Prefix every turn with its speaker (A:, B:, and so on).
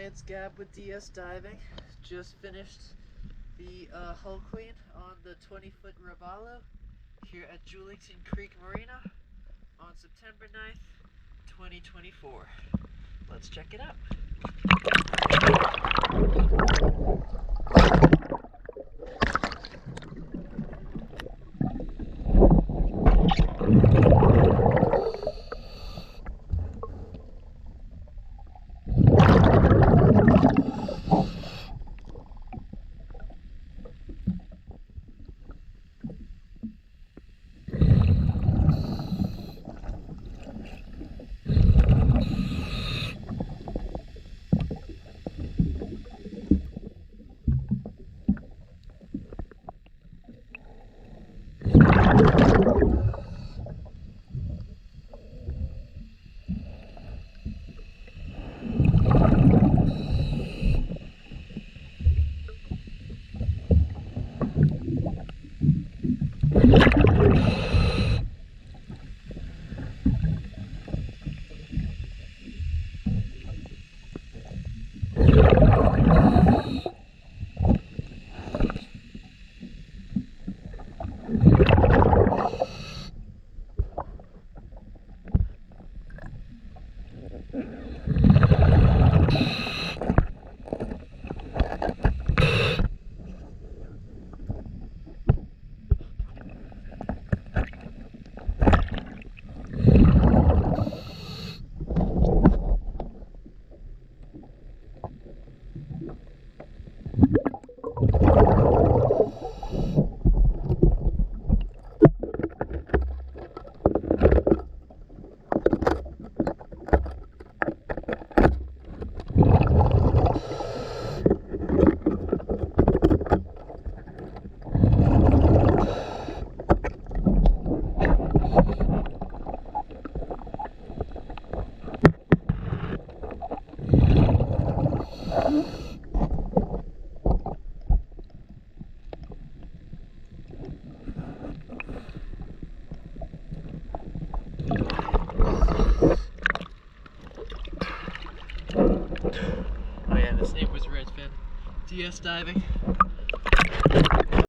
A: Science Gap with DS Diving. Just finished the hull clean on the 20-foot Roballo here at Julington Creek Marina on September 9th, 2024. Let's check it out. Oh yeah, this name was Redfin. DS Diving.